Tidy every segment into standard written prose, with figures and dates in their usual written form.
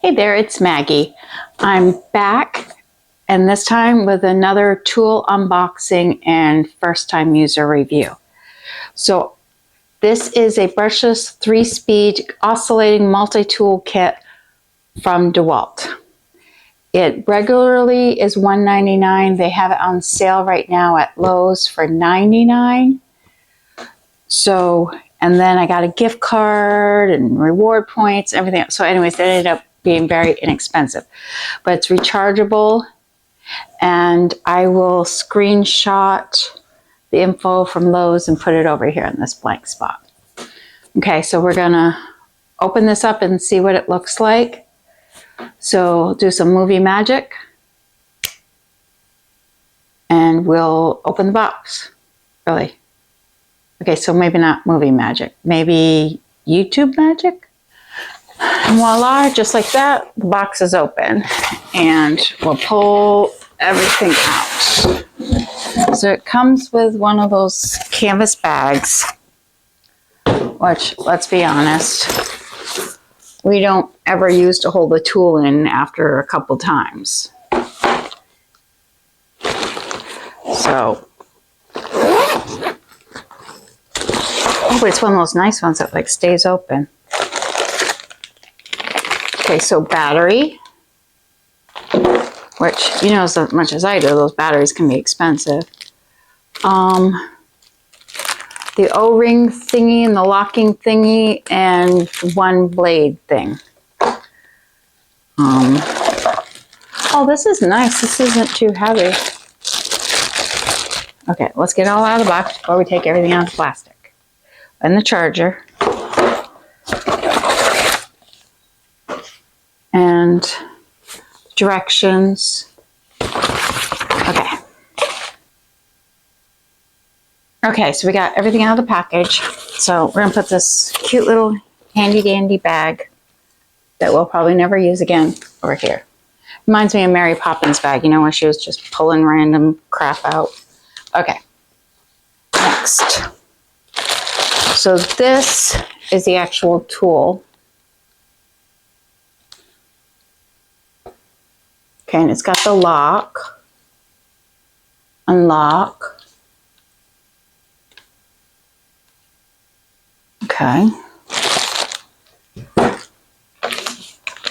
Hey there, it's Maggie. I'm back, and this time with another tool unboxing and first time user review. So this is a brushless 3-speed oscillating multi-tool kit from Dewalt. It regularly is $1.99. They have it on sale right now at Lowe's for $99. So, and then I got a gift card and reward points, everything. So anyways, it ended up being very inexpensive, but it's rechargeable, and I will screenshot the info from Lowe's and put it over here in this blank spot. Okay, so we're gonna open this up and see what it looks like. So do some movie magic, and we'll open the box. Really? Okay, so maybe not movie magic, maybe YouTube magic? And voila, just like that, the box is open, and we'll pull everything out. So it comes with one of those canvas bags, which, let's be honest, we don't ever use to hold the tool in after a couple times. So, oh, but it's one of those nice ones that like stays open. Okay, so battery, which, you know, as much as I do, those batteries can be expensive. The O-ring thingy and the locking thingy and one blade thing. Oh, this is nice. This isn't too heavy. Okay, let's get it all out of the box before we take everything out of the plastic. And the charger. And directions. Okay. Okay, so we got everything out of the package. So we're gonna put this cute little handy dandy bag that we'll probably never use again over here. Reminds me of Mary Poppins' bag, you know, where she was just pulling random crap out. Okay, next. So this is the actual tool. Okay, and it's got the lock, unlock. Okay.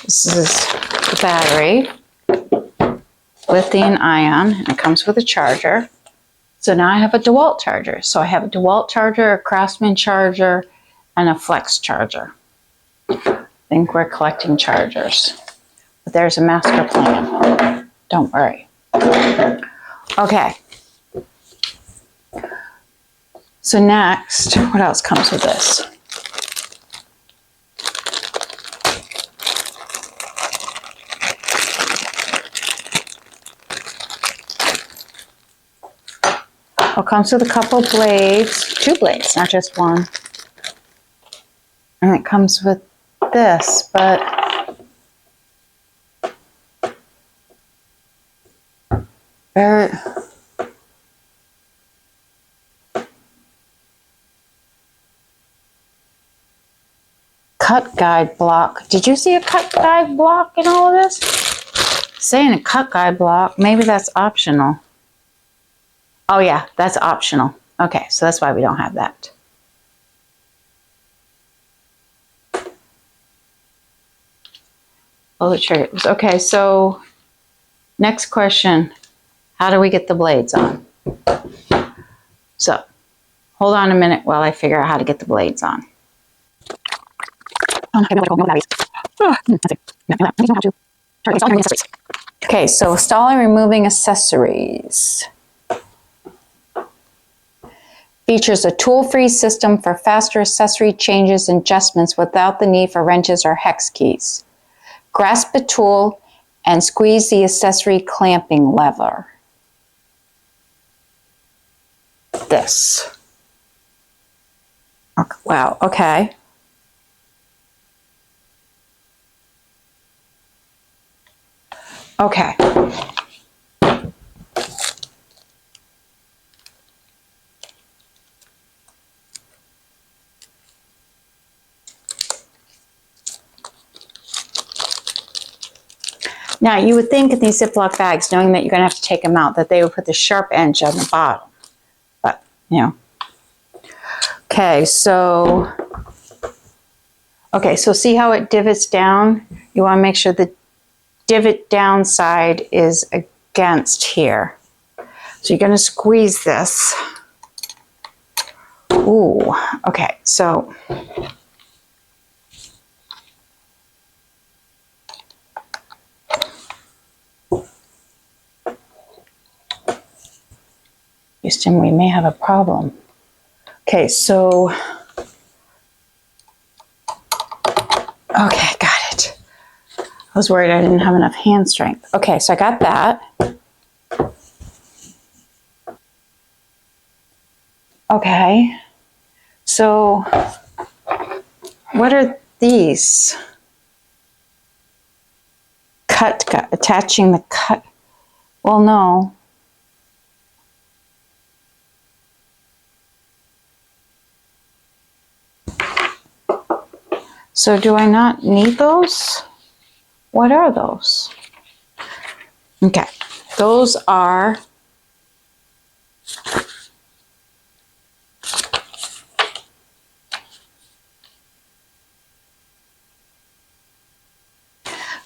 This is the battery, lithium ion, and it comes with a charger. So now I have a Dewalt charger. So I have a Dewalt charger, a Craftsman charger, and a Flex charger. I think we're collecting chargers. But there's a master plan. Don't worry. Okay. So next, what else comes with this? It comes with a couple blades, 2 blades, not just one. And it comes with this, but very cut guide block. Did you see a cut guide block in all of this? Saying a cut guide block, maybe that's optional. Oh yeah, that's optional. Okay, so that's why we don't have that. Oh, the triggers. Okay, so next question. How do we get the blades on? So, hold on a minute while I figure out how to get the blades on. Okay, so installing and removing accessories. Features a tool-free system for faster accessory changes and adjustments without the need for wrenches or hex keys. Grasp the tool and squeeze the accessory clamping lever. This. Okay, wow, okay. Okay. Now, you would think in these Ziploc bags, knowing that you're going to have to take them out, that they would put the sharp edge on the bottom. But, you know. Okay, so see how it divots down? You want to make sure the divot down side is against here. So you're going to squeeze this. Ooh, okay, so Houston, we may have a problem. Okay, so, okay, got it. I was worried I didn't have enough hand strength. Okay, so I got that. Okay, so what are these? Attaching the cut. Well, no. So do I not need those? What are those? Okay, those are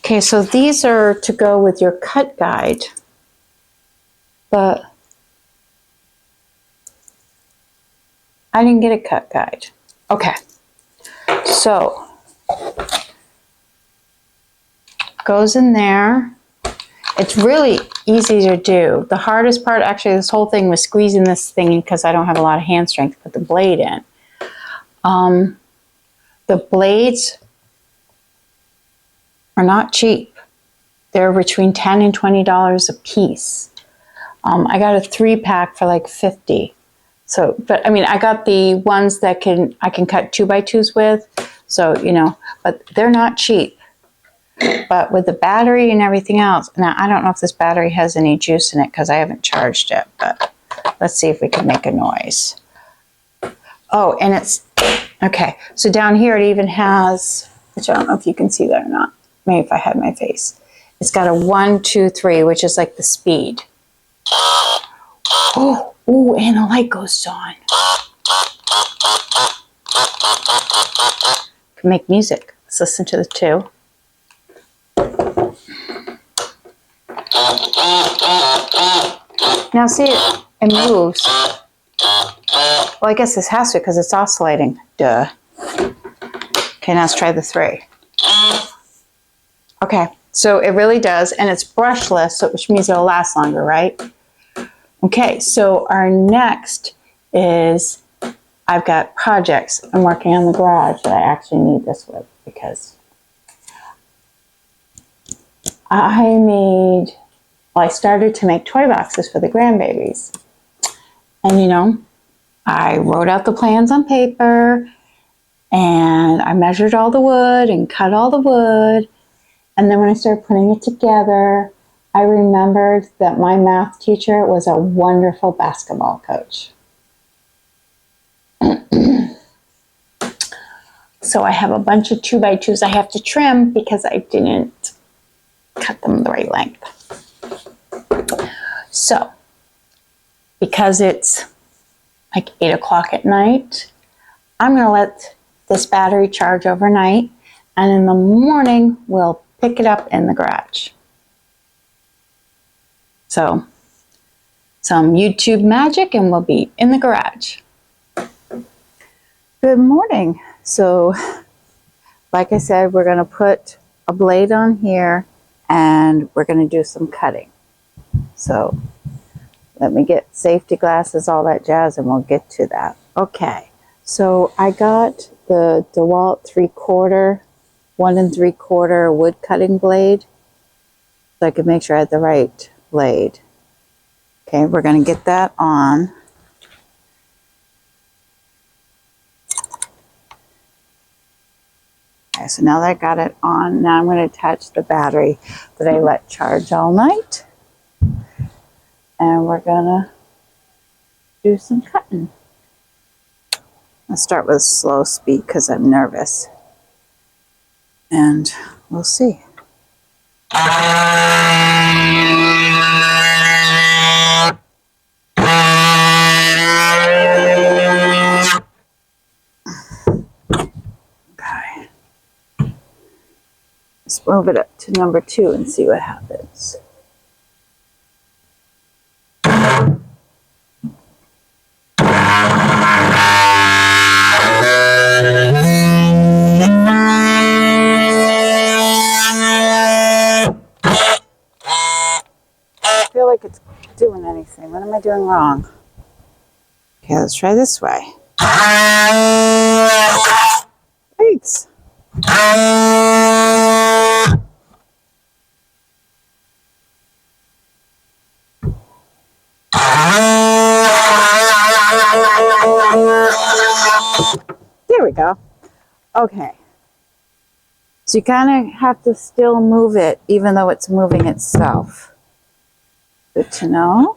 okay, so these are to go with your cut guide, but I didn't get a cut guide. Okay, so goes in there. It's really easy to do. The hardest part, actually, this whole thing was squeezing this thing in because I don't have a lot of hand strength to put the blade in. The blades are not cheap. They're between $10 and $20 a piece. I got a 3-pack for like $50. So, but I mean, I got the ones that I can cut 2x2s with. So, you know, but they're not cheap. But with the battery and everything else, now I don't know if this battery has any juice in it because I haven't charged it, but let's see if we can make a noise. Oh, and it's, okay, so down here it even has, which I don't know if you can see that or not, maybe if I had my face. It's got a 1, 2, 3, which is like the speed. Oh, ooh, and the light goes on. Can make music. Let's listen to the 2. Now see, it moves. Well, I guess this has to because it's oscillating. Duh. Okay, now let's try the 3. Okay, so it really does, and it's brushless, so which means it'll last longer, right? Okay, so our next is I've got projects I'm working on the garage that I actually need this with because I started to make toy boxes for the grandbabies. And you know, I wrote out the plans on paper and I measured all the wood and cut all the wood. And then when I started putting it together, I remembered that my math teacher was a wonderful basketball coach. So I have a bunch of 2x2s I have to trim because I didn't cut them the right length. So, because it's like 8 o'clock at night, I'm going to let this battery charge overnight, and in the morning, we'll pick it up in the garage. So, some YouTube magic, and we'll be in the garage. Good morning. So, like I said, we're going to put a blade on here, and we're going to do some cutting. So let me get safety glasses, all that jazz, and we'll get to that. Okay, so I got the Dewalt 3/4, 1 3/4 wood cutting blade, so I could make sure I had the right blade. Okay, we're going to get that on. Okay, so now that I got it on, now I'm going to attach the battery that I let charge all night. And we're gonna do some cutting. I'll start with slow speed because I'm nervous. And we'll see. Okay. Let's move it up to number 2 and see what happens. I feel like it's doing anything. What am I doing wrong? Okay, let's try this way. Thanks. There we go. Okay. So you kind of have to still move it even though it's moving itself. Good to know.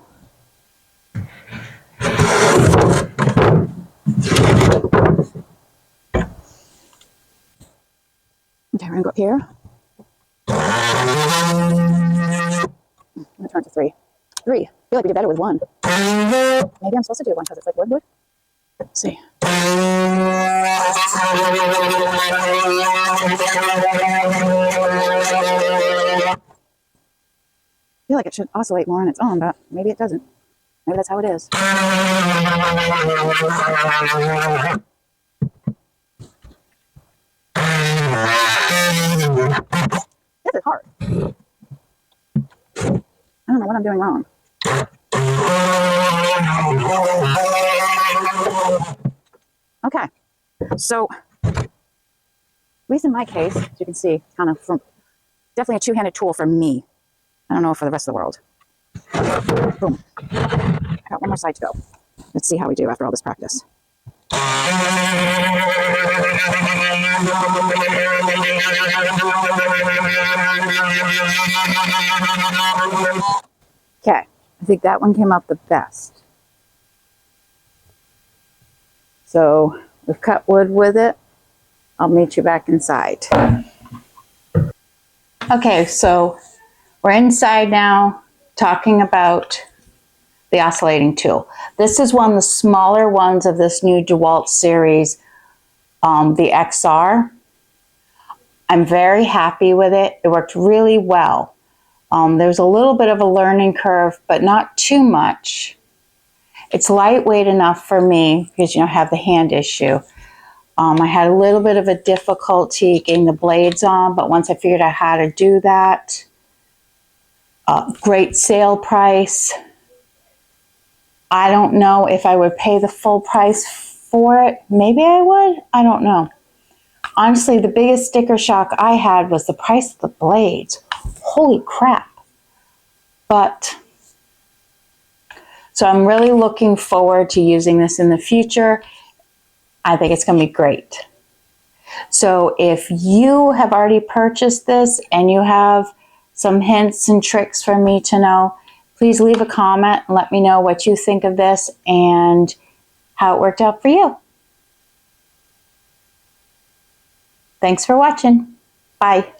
Okay, we're going to go up here. I'm going to turn to 3. 3. I feel like we did better with 1. Maybe I'm supposed to do 1 because it's like wood. Let's see. I feel like it should oscillate more on its own, but maybe it doesn't. Maybe that's how it is. This is hard. I don't know what I'm doing wrong. Okay, so at least in my case, as you can see, kind of definitely a two-handed tool for me. I don't know for the rest of the world. Boom. I got one more side to go. Let's see how we do after all this practice. Okay, I think that one came out the best. So we've cut wood with it. I'll meet you back inside. Okay, so we're inside now talking about the oscillating tool. This is one of the smaller ones of this new Dewalt series, the XR. I'm very happy with it. It worked really well. There's a little bit of a learning curve, but not too much. It's lightweight enough for me because, you know, I have the hand issue. I had a little bit of a difficulty getting the blades on, but once I figured out how to do that, great sale price. I don't know if I would pay the full price for it. Maybe I would. I don't know. Honestly, the biggest sticker shock I had was the price of the blades. Holy crap. But, so I'm really looking forward to using this in the future. I think it's going to be great. So if you have already purchased this and you have some hints and tricks for me to know, please leave a comment and let me know what you think of this and how it worked out for you. Thanks for watching. Bye.